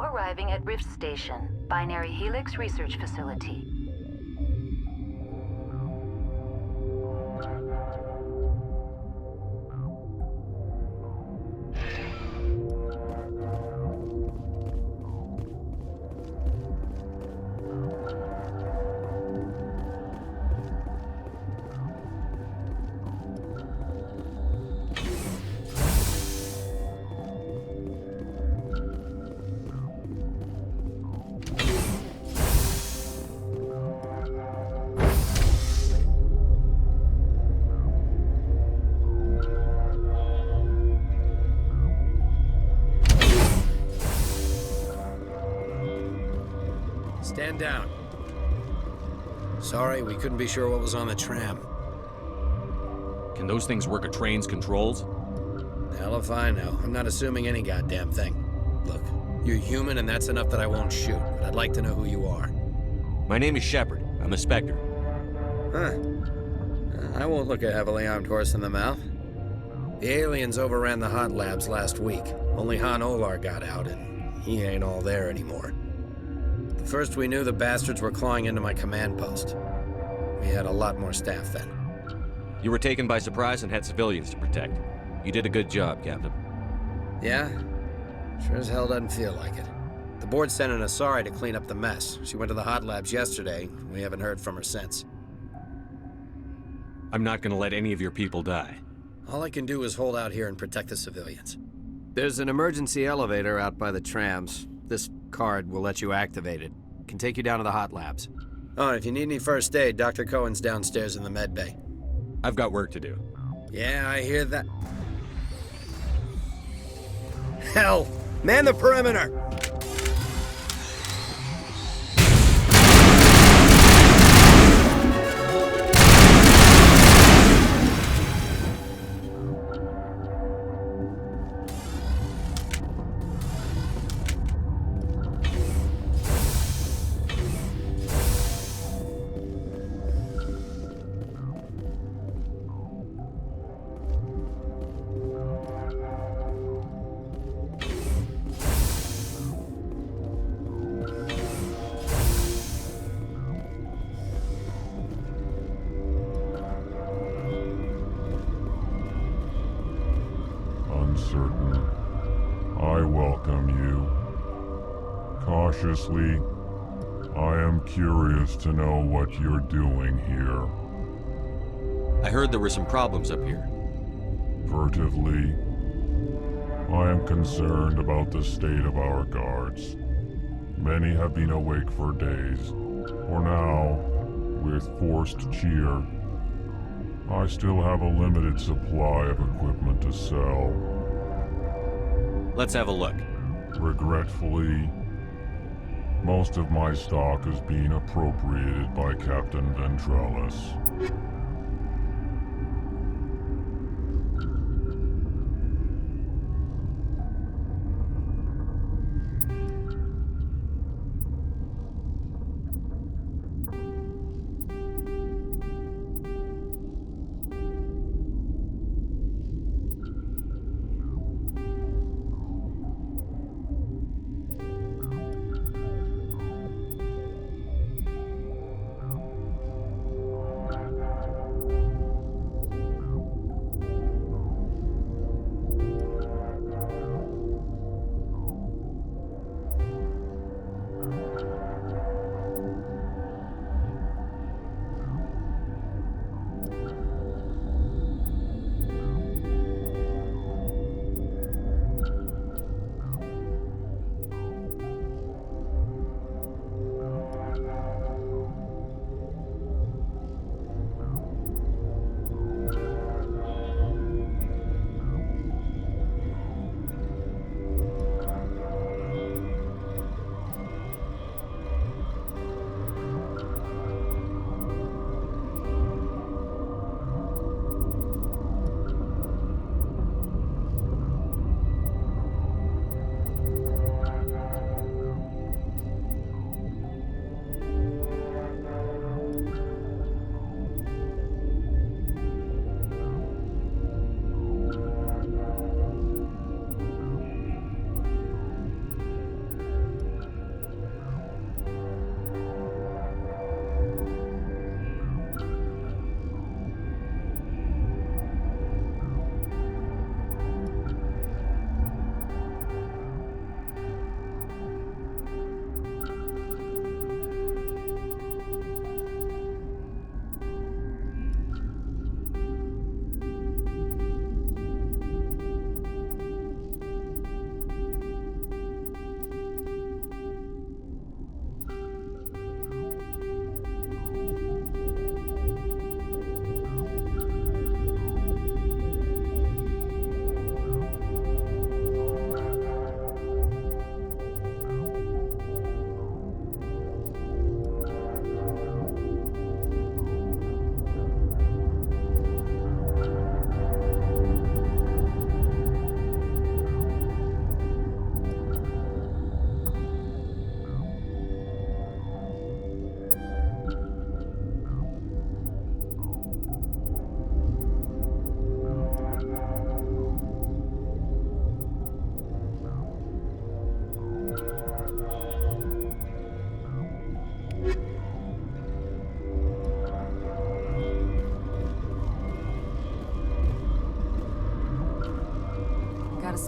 arriving at Rift Station, Binary Helix Research Facility. Stand down. Sorry, we couldn't be sure what was on the tram. Can those things work a train's controls? Hell if I know. I'm not assuming any goddamn thing. Look, you're human and that's enough that I won't shoot, but I'd like to know who you are. My name is Shepard. I'm a Spectre. Huh. I won't look a heavily armed horse in the mouth. The aliens overran the hot labs last week. Only Han Olar got out, and he ain't all there anymore. First we knew the bastards were clawing into my command post. We had a lot more staff then. You were taken by surprise and had civilians to protect. You did a good job, Captain. Yeah? Sure as hell doesn't feel like it. The board sent an Asari to clean up the mess. She went to the hot labs yesterday. We haven't heard from her since. I'm not gonna let any of your people die. All I can do is hold out here and protect the civilians. There's an emergency elevator out by the trams. This card will let you activate it. Can take you down to the hot labs. Oh, and if you need any first aid, Dr. Cohen's downstairs in the med bay. I've got work to do. Yeah, I hear that. Hell! Man the perimeter! Uncertain. I welcome you. Cautiously, I am curious to know what you're doing here. I heard there were some problems up here. Furtively, I am concerned about the state of our guards. Many have been awake for days. For now, with forced cheer, I still have a limited supply of equipment to sell. Let's have a look. Regretfully, most of my stock is being appropriated by Captain Ventralis.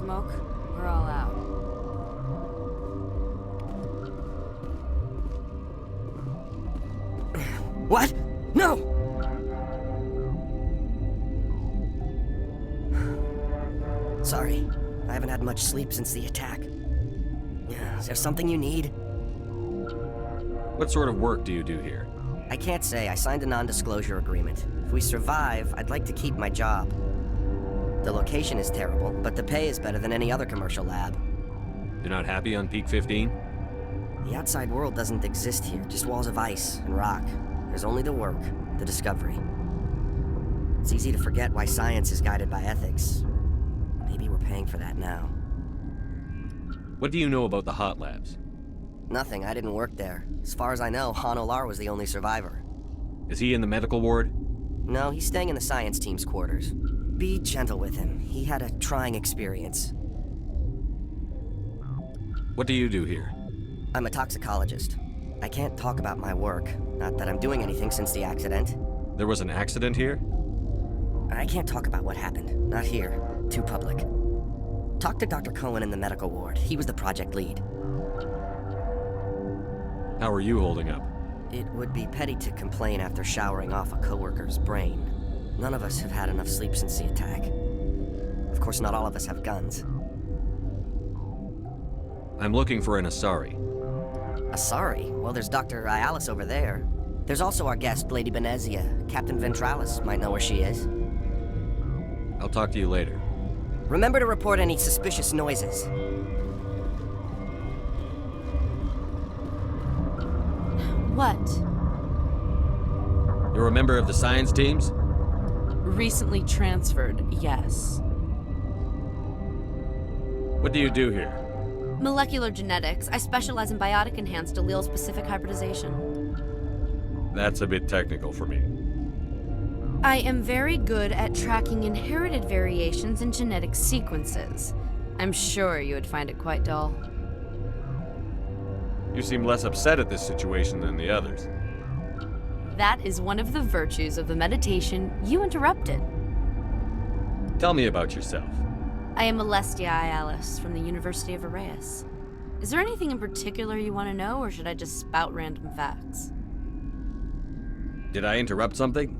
smoke, we're all out. What? No! Sorry, I haven't had much sleep since the attack. Is there something you need? What sort of work do you do here? I can't say. I signed a non-disclosure agreement. If we survive, I'd like to keep my job. The location is terrible, but the pay is better than any other commercial lab. You're not happy on Peak 15? The outside world doesn't exist here, just walls of ice and rock. There's only the work, the discovery. It's easy to forget why science is guided by ethics. Maybe we're paying for that now. What do you know about the hot labs? Nothing, I didn't work there. As far as I know, Han Olar was the only survivor. Is he in the medical ward? No, he's staying in the science team's quarters. Be gentle with him. He had a trying experience. What do you do here? I'm a toxicologist. I can't talk about my work. Not that I'm doing anything since the accident. There was an accident here? I can't talk about what happened. Not here. Too public. Talk to Dr. Cohen in the medical ward. He was the project lead. How are you holding up? It would be petty to complain after showering off a coworker's brain. None of us have had enough sleep since the attack. Of course, not all of us have guns. I'm looking for an Asari. Asari? Well, there's Dr. Ayalis over there. There's also our guest, Lady Benezia. Captain Ventralis might know where she is. I'll talk to you later. Remember to report any suspicious noises. What? You're a member of the science teams? Recently transferred, yes. What do you do here? Molecular genetics. I specialize in biotic-enhanced allele-specific hybridization. That's a bit technical for me. I am very good at tracking inherited variations in genetic sequences. I'm sure you would find it quite dull. You seem less upset at this situation than the others. That is one of the virtues of the meditation you interrupted. Tell me about yourself. I am Alestia Ayalis from the University of Arraeus. Is there anything in particular you want to know, or should I just spout random facts? Did I interrupt something?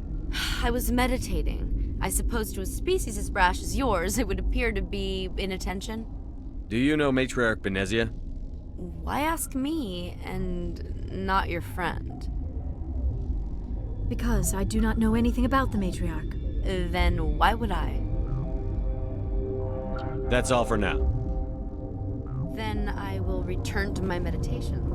I was meditating. I suppose to a species as brash as yours, it would appear to be inattention. Do you know Matriarch Benezia? Why ask me, and not your friend? Because I do not know anything about the matriarch. Then why would I? That's all for now. Then I will return to my meditations.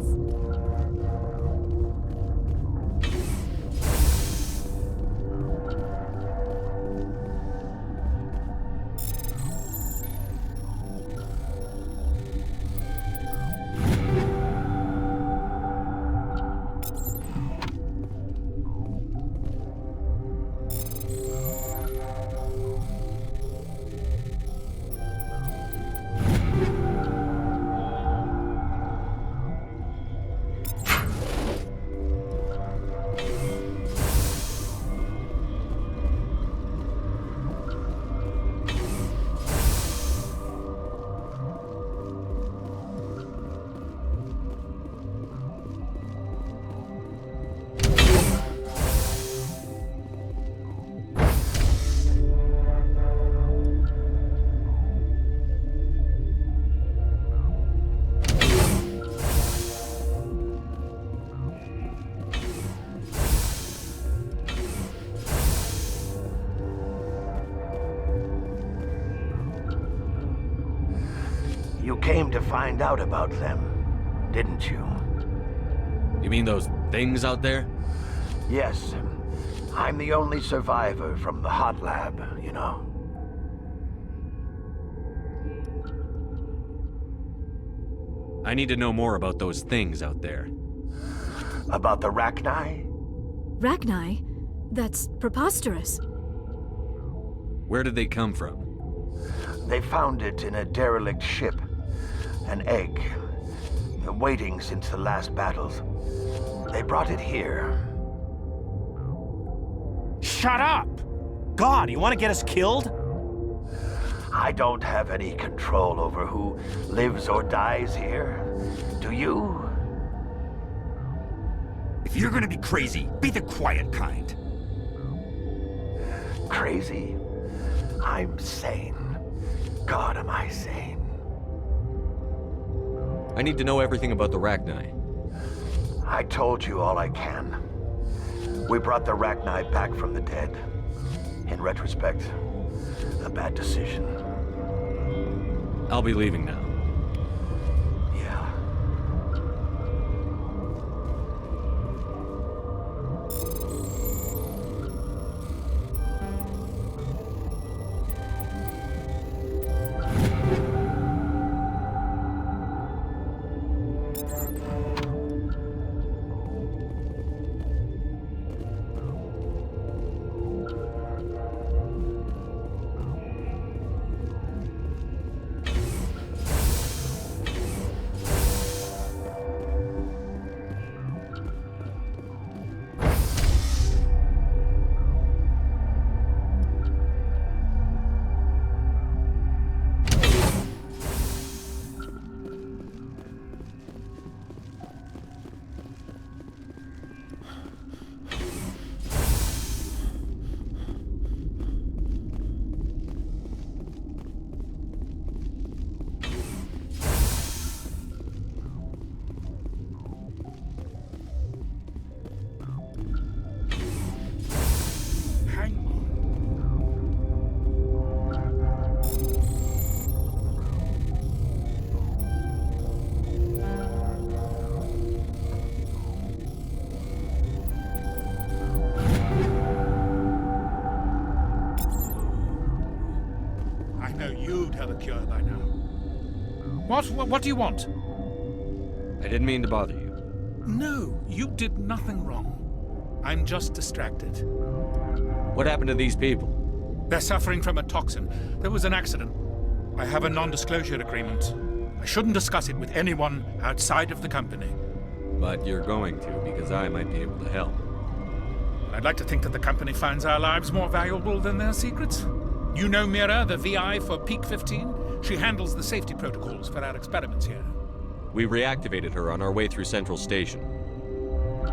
You came to find out about them, didn't you? You mean those things out there? Yes. I'm the only survivor from the hot lab, you know. I need to know more about those things out there. About the Rachni? Rachni? That's preposterous. Where did they come from? They found it in a derelict ship. An egg. Waiting since the last battles. They brought it here. Shut up! God, you want to get us killed? I don't have any control over who lives or dies here. Do you? If you're gonna be crazy, be the quiet kind. Crazy? I'm sane. God, am I sane. I need to know everything about the Rachni. I told you all I can. We brought the Rachni back from the dead. In retrospect, a bad decision. I'll be leaving now. Yeah. Cure by now. What do you want? I didn't mean to bother you. No, you did nothing wrong. I'm just distracted. What happened to these people? They're suffering from a toxin. There was an accident. I have a non-disclosure agreement. I shouldn't discuss it with anyone outside of the company. But you're going to, because I might be able to help. I'd like to think that the company finds our lives more valuable than their secrets. You know Mira, the VI for Peak 15? She handles the safety protocols for our experiments here. We reactivated her on our way through Central Station.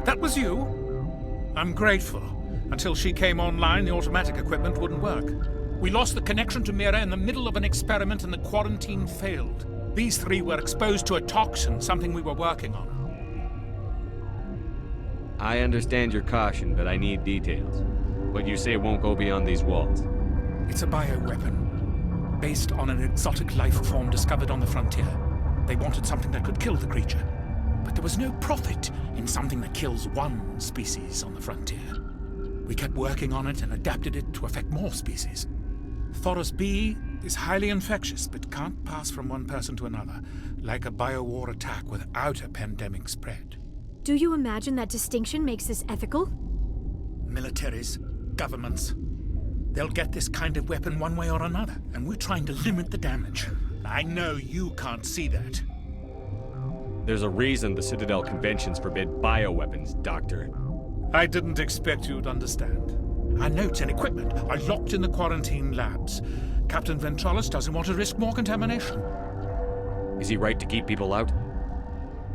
That was you? I'm grateful. Until she came online, the automatic equipment wouldn't work. We lost the connection to Mira in the middle of an experiment and the quarantine failed. These three were exposed to a toxin, something we were working on. I understand your caution, but I need details. What you say won't go beyond these walls. It's a bioweapon, based on an exotic life form discovered on the frontier. They wanted something that could kill the creature, but there was no profit in something that kills one species on the frontier. We kept working on it and adapted it to affect more species. Thoros B is highly infectious, but can't pass from one person to another, like a biowar attack without a pandemic spread. Do you imagine that distinction makes this ethical? Militaries, governments, they'll get this kind of weapon one way or another, and we're trying to limit the damage. I know you can't see that. There's a reason the Citadel conventions forbid bioweapons, Doctor. I didn't expect you'd understand. Our notes and equipment are locked in the quarantine labs. Captain Ventralis doesn't want to risk more contamination. Is he right to keep people out?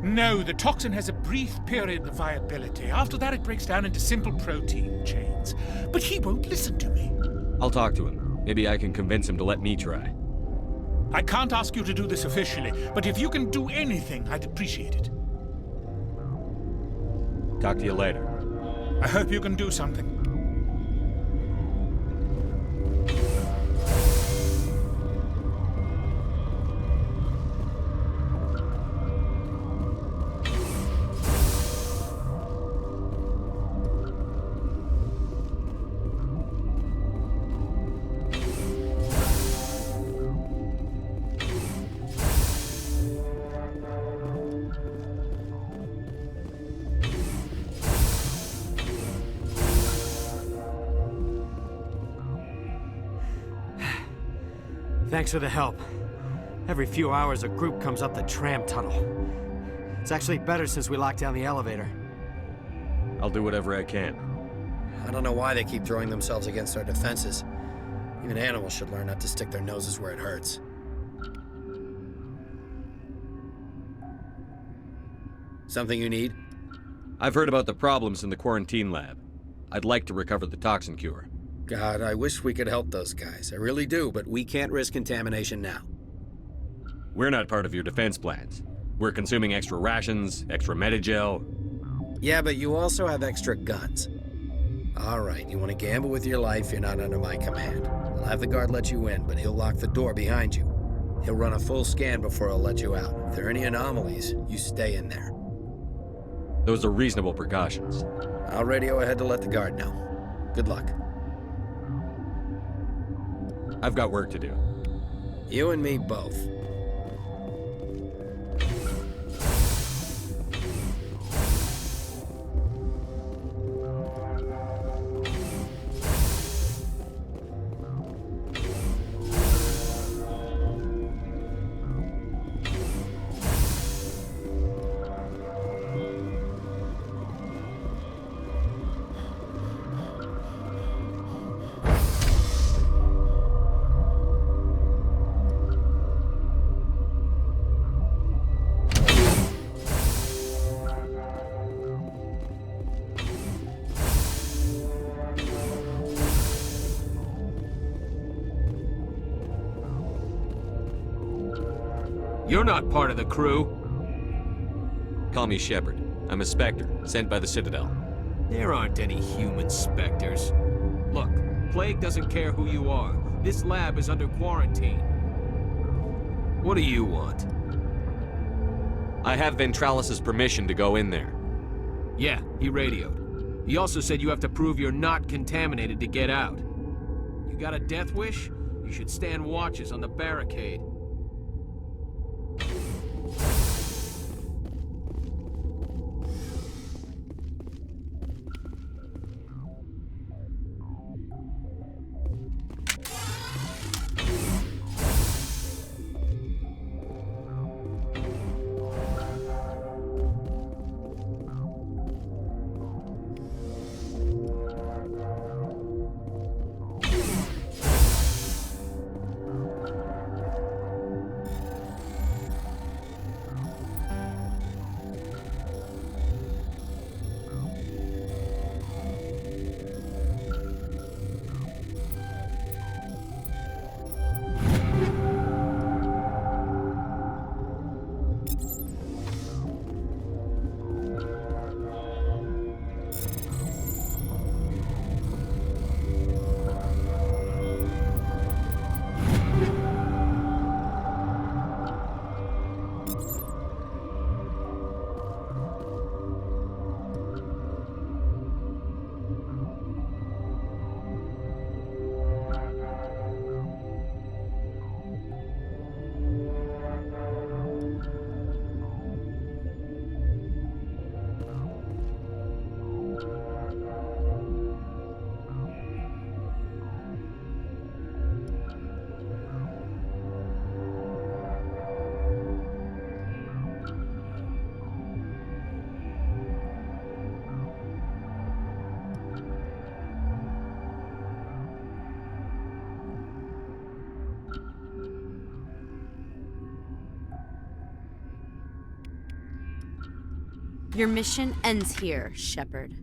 No, the toxin has a brief period of viability. After that, it breaks down into simple protein chains. But he won't listen to me. I'll talk to him. Maybe I can convince him to let me try. I can't ask you to do this officially, but if you can do anything, I'd appreciate it. Talk to you later. I hope you can do something. Thanks for the help. Every few hours, a group comes up the tram tunnel. It's actually better since we locked down the elevator. I'll do whatever I can. I don't know why they keep throwing themselves against our defenses. Even animals should learn not to stick their noses where it hurts. Something you need? I've heard about the problems in the quarantine lab. I'd like to recover the toxin cure. God, I wish we could help those guys. I really do, but we can't risk contamination now. We're not part of your defense plans. We're consuming extra rations, extra Medigel. Yeah, but you also have extra guns. All right, you want to gamble with your life, you're not under my command. I'll have the guard let you in, but he'll lock the door behind you. He'll run a full scan before he'll let you out. If there are any anomalies, you stay in there. Those are reasonable precautions. I'll radio ahead to let the guard know. Good luck. I've got work to do. You and me both. You're not part of the crew. Call me Shepard. I'm a Spectre, sent by the Citadel. There aren't any human specters. Look, Plague doesn't care who you are. This lab is under quarantine. What do you want? I have Ventralis's permission to go in there. Yeah, he radioed. He also said you have to prove you're not contaminated to get out. You got a death wish? You should stand watches on the barricade. Your mission ends here, Shepard.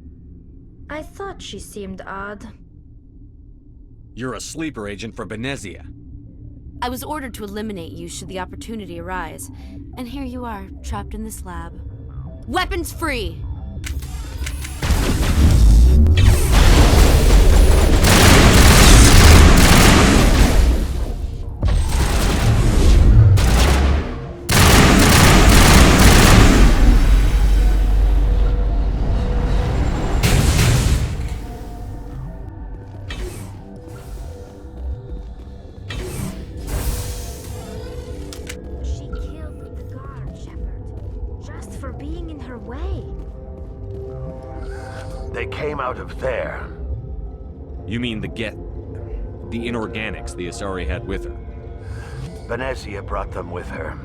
I thought she seemed odd. You're a sleeper agent for Benezia. I was ordered to eliminate you should the opportunity arise. And here you are, trapped in this lab. Weapons free! They came out of there. You mean the inorganics the Asari had with her? Benezia brought them with her.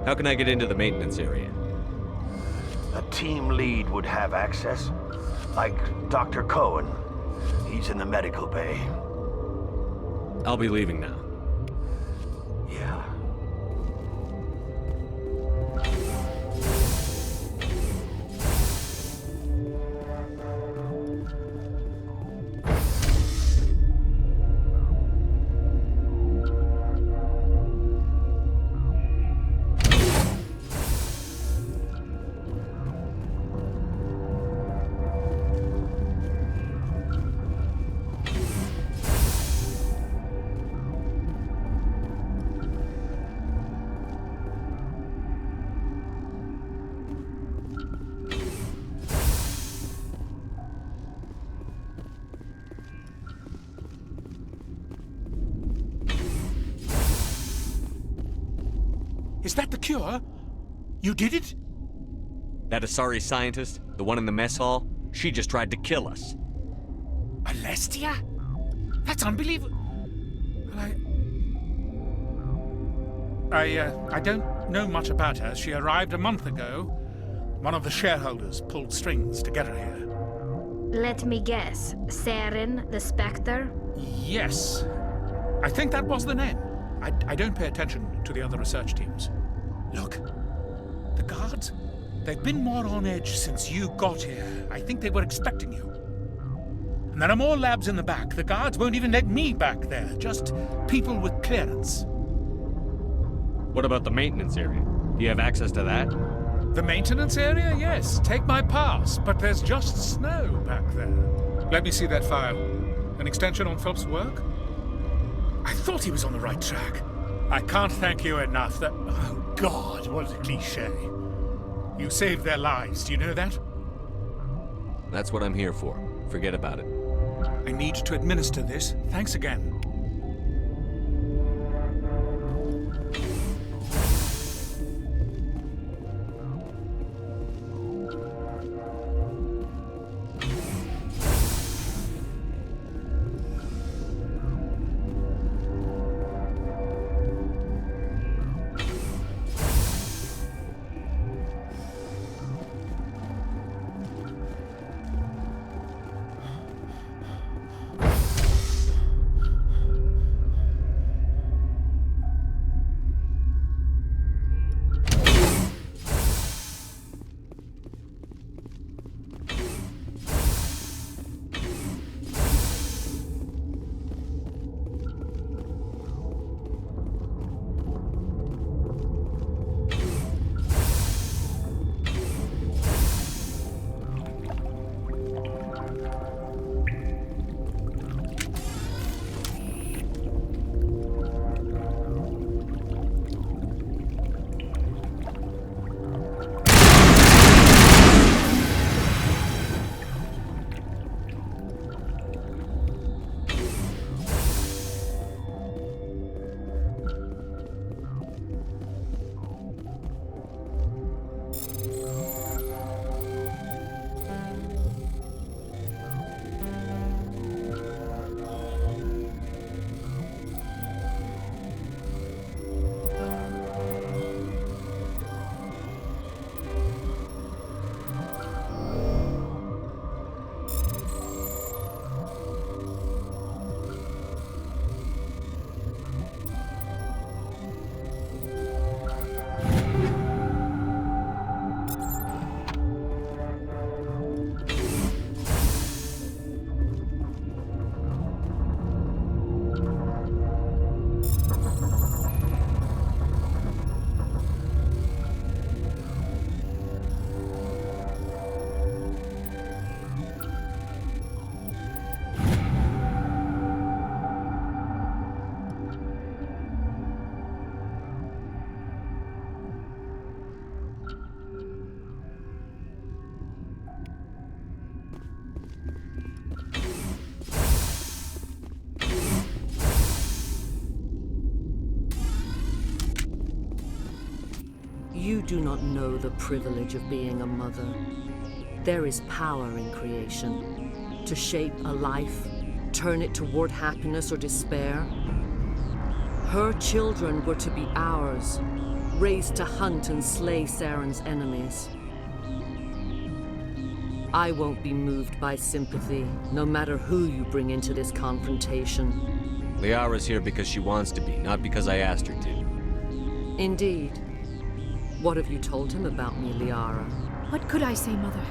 How can I get into the maintenance area? A team lead would have access. Like Dr. Cohen. He's in the medical bay. I'll be leaving now. Yeah. Is that the cure? You did it? That Asari scientist, the one in the mess hall, she just tried to kill us. Alestia? That's unbelievable. I don't know much about her. She arrived a month ago. One of the shareholders pulled strings to get her here. Let me guess. Saren, the Spectre? Yes. I think that was the name. I don't pay attention to the other research teams. Look, the guards, they've been more on edge since you got here. I think they were expecting you. And there are more labs in the back. The guards won't even let me back there. Just people with clearance. What about the maintenance area? Do you have access to that? The maintenance area? Yes. Take my pass. But there's just snow back there. Let me see that file. An extension on Phelps' work? I thought he was on the right track. I can't thank you enough. Oh, God, what a cliché. You saved their lives, do you know that? That's what I'm here for. Forget about it. I need to administer this. Thanks again. You do not know the privilege of being a mother. There is power in creation. To shape a life, turn it toward happiness or despair. Her children were to be ours, raised to hunt and slay Saren's enemies. I won't be moved by sympathy, no matter who you bring into this confrontation. Liara's here because she wants to be, not because I asked her to. Indeed. What have you told him about me, Liara? What could I say, Mother?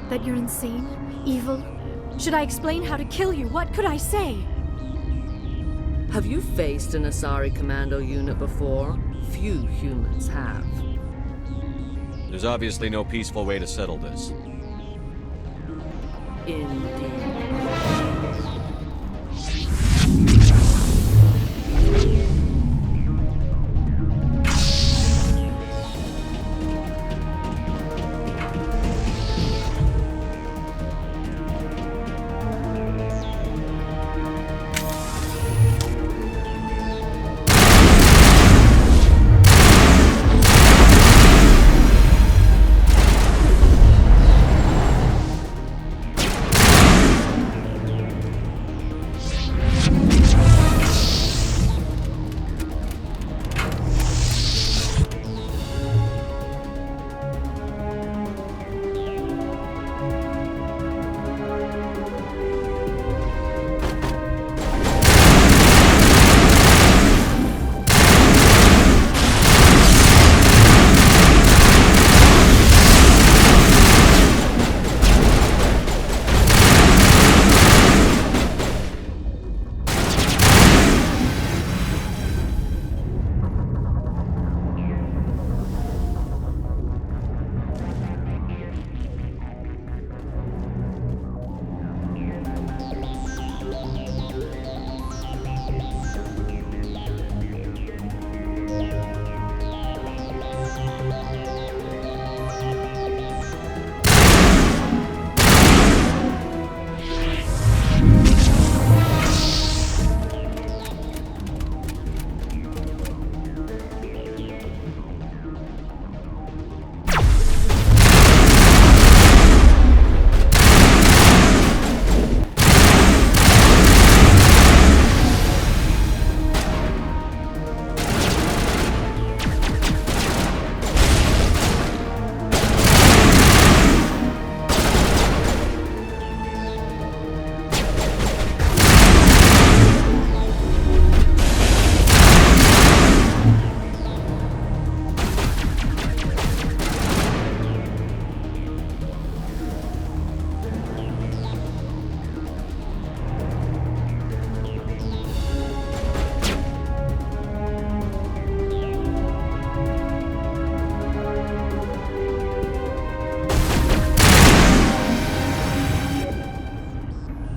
That you're insane? Evil? Should I explain how to kill you? What could I say? Have you faced an Asari commando unit before? Few humans have. There's obviously no peaceful way to settle this. Indeed.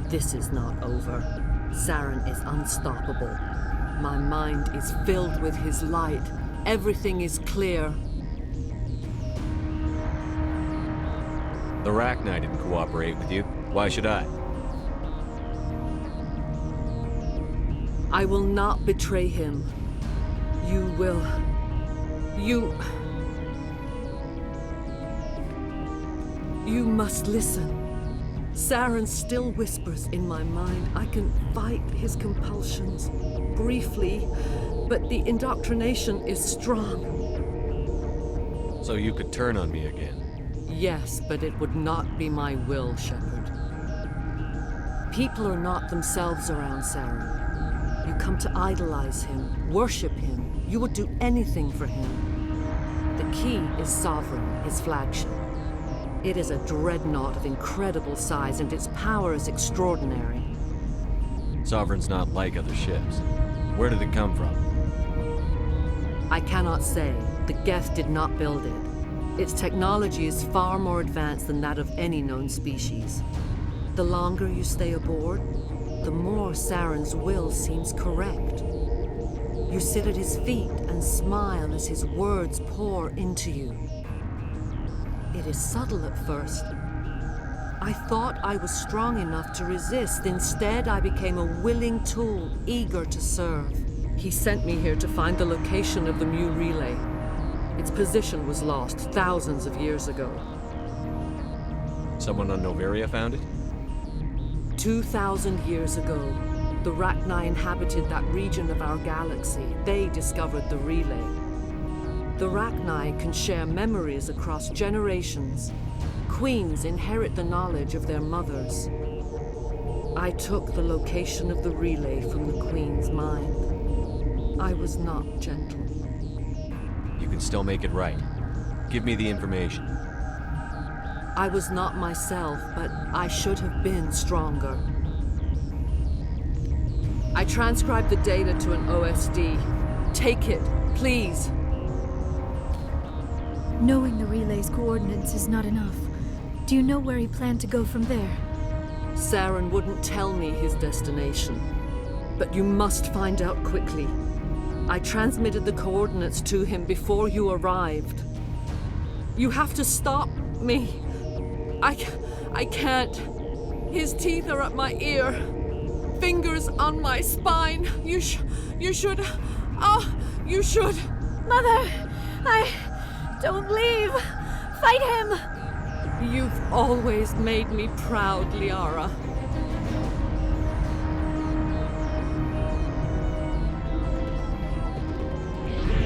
This is not over. Saren is unstoppable. My mind is filled with his light. Everything is clear. The Rachni didn't cooperate with you. Why should I? I will not betray him. You will. You must listen. Saren still whispers in my mind. I can fight his compulsions, briefly, but the indoctrination is strong. So you could turn on me again? Yes, but it would not be my will, Shepard. People are not themselves around Saren. You come to idolize him, worship him. You would do anything for him. The key is Sovereign, his flagship. It is a dreadnought of incredible size, and its power is extraordinary. Sovereign's not like other ships. Where did it come from? I cannot say. The Geth did not build it. Its technology is far more advanced than that of any known species. The longer you stay aboard, the more Saren's will seems correct. You sit at his feet and smile as his words pour into you. It is subtle at first. I thought I was strong enough to resist. Instead, I became a willing tool, eager to serve. He sent me here to find the location of the Mu relay. Its position was lost thousands of years ago. Someone on Noveria found it? 2,000 years ago, the Rachni inhabited that region of our galaxy. They discovered the relay. The Rachni can share memories across generations. Queens inherit the knowledge of their mothers. I took the location of the relay from the Queen's mind. I was not gentle. You can still make it right. Give me the information. I was not myself, but I should have been stronger. I transcribed the data to an OSD. Take it, please. Knowing the relay's coordinates is not enough. Do you know where he planned to go from there? Saren wouldn't tell me his destination. But you must find out quickly. I transmitted the coordinates to him before you arrived. You have to stop me. I can't. His teeth are at my ear. Fingers on my spine. You should. You should. Mother! Don't leave! Fight him! You've always made me proud, Liara.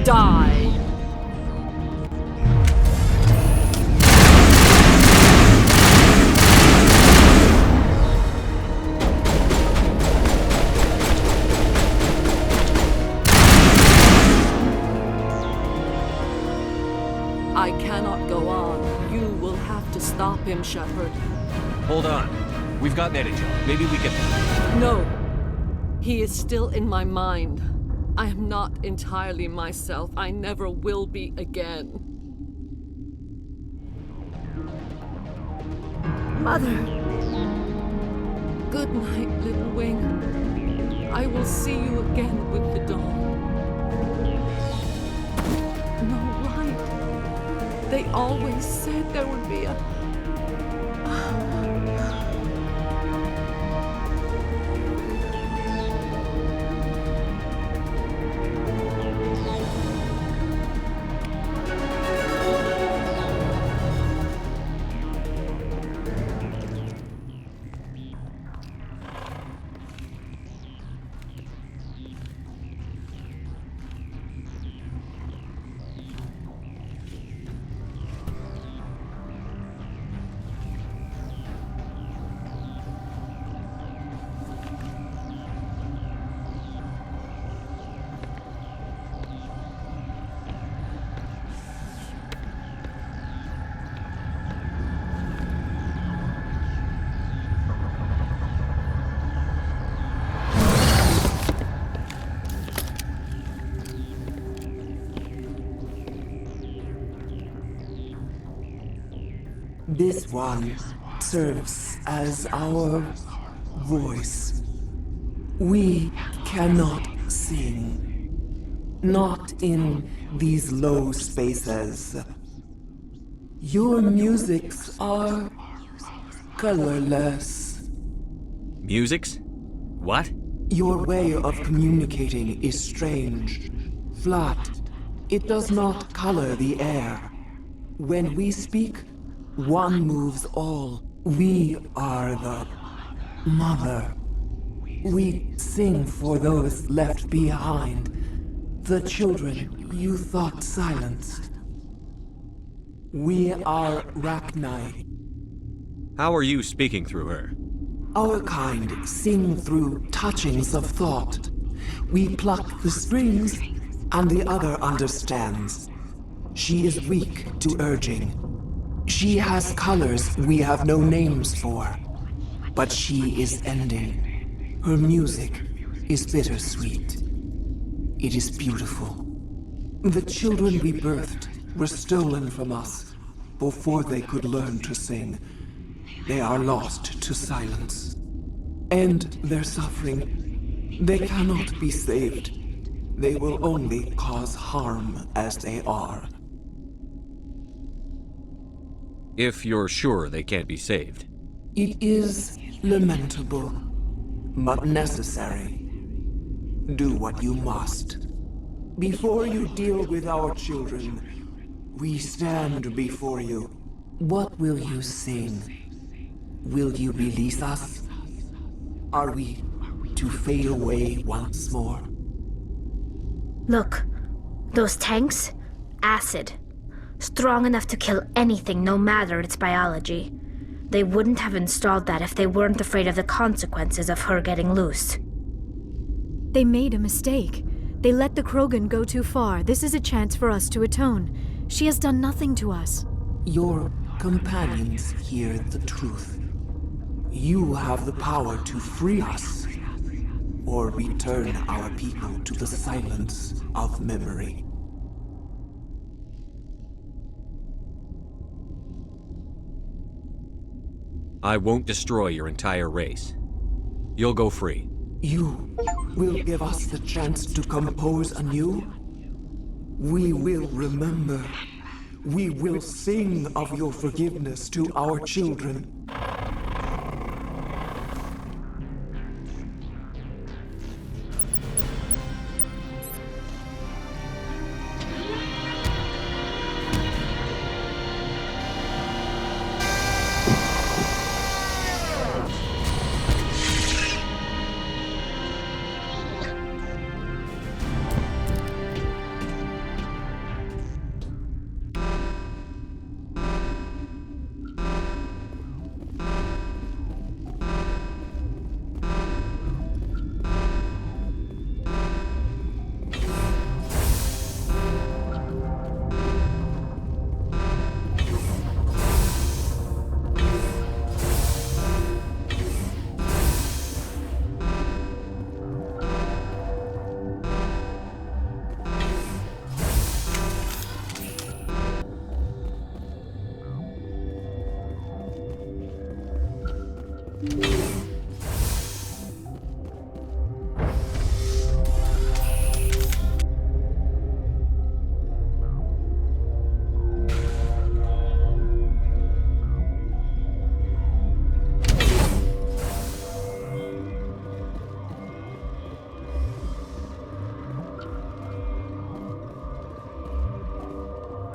Die! I cannot go on. You will have to stop him, Shepard. Hold on. We've got an edit. Maybe we can... No. He is still in my mind. I am not entirely myself. I never will be again. Mother! Good night, little wing. I will see you again with the dawn. No, right. They always said there would be a... This one serves as our voice. We cannot sing. Not in these low spaces. Your musics are colorless. Musics? What? Your way of communicating is strange. Flat. It does not color the air. When we speak, one moves all. We are the mother. We sing for those left behind. The children you thought silenced. We are Rachni. How are you speaking through her? Our kind sing through touchings of thought. We pluck the strings, and the other understands. She is weak to urging. She has colors we have no names for. But she is ending. Her music is bittersweet. It is beautiful. The children we birthed were stolen from us before they could learn to sing. They are lost to silence. And their suffering, they cannot be saved. They will only cause harm as they are. If you're sure they can't be saved. It is lamentable, but necessary. Do what you must. Before you deal with our children, we stand before you. What will you sing? Will you release us? Are we to fade away once more? Look, those tanks? Acid. Strong enough to kill anything, no matter its biology. They wouldn't have installed that if they weren't afraid of the consequences of her getting loose. They made a mistake. They let the Krogan go too far. This is a chance for us to atone. She has done nothing to us. Your companions hear the truth. You have the power to free us, or return our people to the silence of memory. I won't destroy your entire race. You'll go free. You will give us the chance to compose anew? We will remember. We will sing of your forgiveness to our children.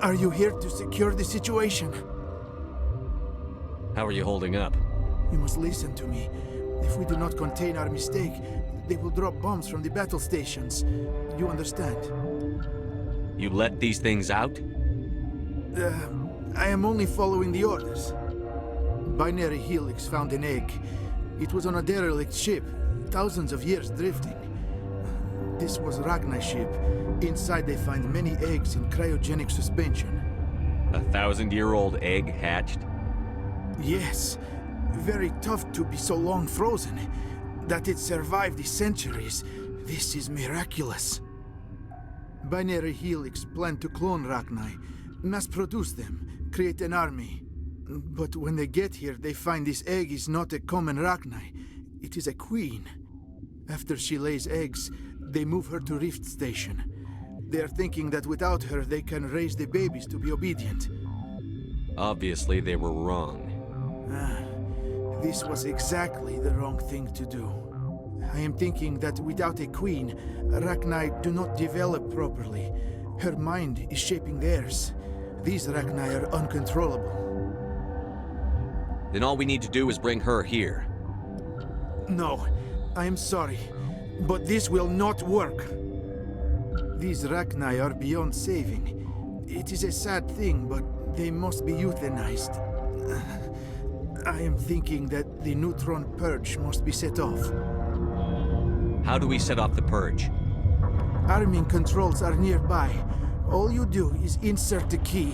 Are you here to secure the situation? How are you holding up? You must listen to me. If we do not contain our mistake, they will drop bombs from the battle stations. You understand? You let these things out? I am only following the orders. Binary Helix found an egg. It was on a derelict ship, thousands of years drifting. This was Ragnar's ship. Inside they find many eggs in cryogenic suspension. 1,000-year-old egg hatched? Yes. Very tough to be so long frozen. That it survived the centuries. This is miraculous. Binary Helix planned to clone Ragnar, mass-produce them, create an army. But when they get here, they find this egg is not a common Ragnar. It is a queen. After she lays eggs, they move her to Rift Station. They are thinking that without her, they can raise the babies to be obedient. Obviously, they were wrong. This was exactly the wrong thing to do. I am thinking that without a queen, Ragnar do not develop properly. Her mind is shaping theirs. These Ragnar are uncontrollable. Then all we need to do is bring her here. No, I am sorry, but this will not work. These Ragnar are beyond saving. It is a sad thing, but they must be euthanized. I am thinking that the neutron purge must be set off. How do we set off the purge? Arming controls are nearby. All you do is insert the key.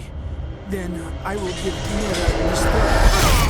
Then I will give Mira the start.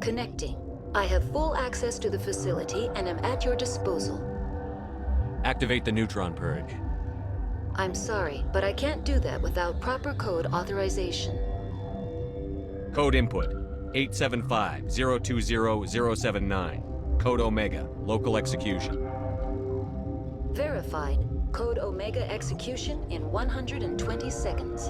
Connecting. I have full access to the facility and am at your disposal. Activate the neutron purge. I'm sorry, but I can't do that without proper code authorization. Code input 875-020-079. Code Omega. Local execution. Verified. Code Omega execution in 120 seconds.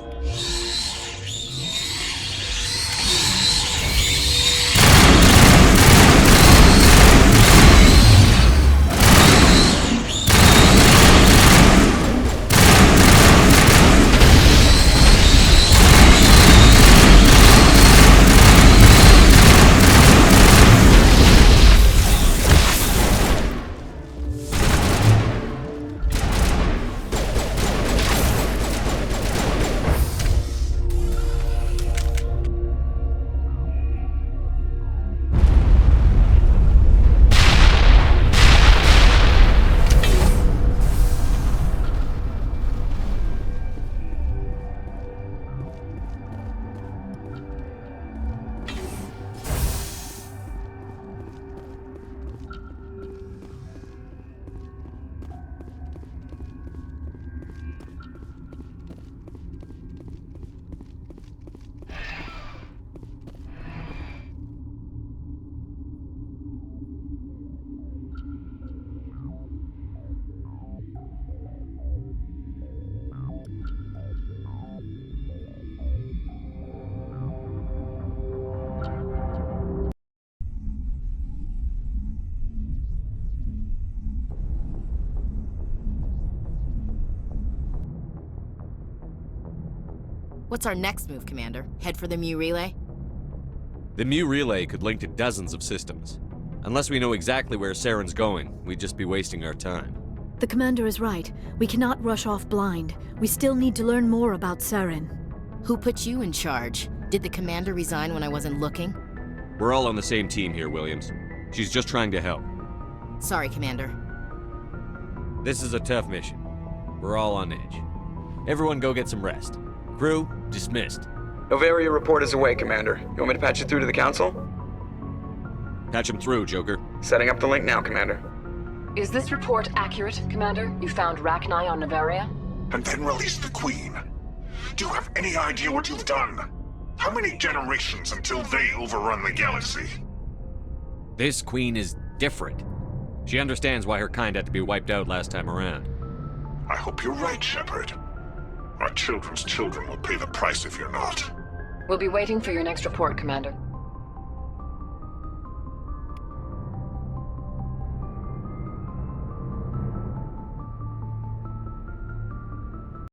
What's our next move, Commander? Head for the Mu relay? The Mu relay could link to dozens of systems. Unless we know exactly where Saren's going, we'd just be wasting our time. The commander is right. We cannot rush off blind. We still need to learn more about Saren. Who put you in charge? Did the commander resign when I wasn't looking? We're all on the same team here, Williams. She's just trying to help. Sorry, Commander. This is a tough mission. We're all on edge. Everyone go get some rest. Crew, dismissed. Novaria report is away, Commander. You want me to patch it through to the Council? Patch him through, Joker. Setting up the link now, Commander. Is this report accurate, Commander? You found Rachni on Novaria? And then released the Queen. Do you have any idea what you've done? How many generations until they overrun the galaxy? This Queen is different. She understands why her kind had to be wiped out last time around. I hope you're right, Shepard. Our children's children will pay the price if you're not. We'll be waiting for your next report, Commander.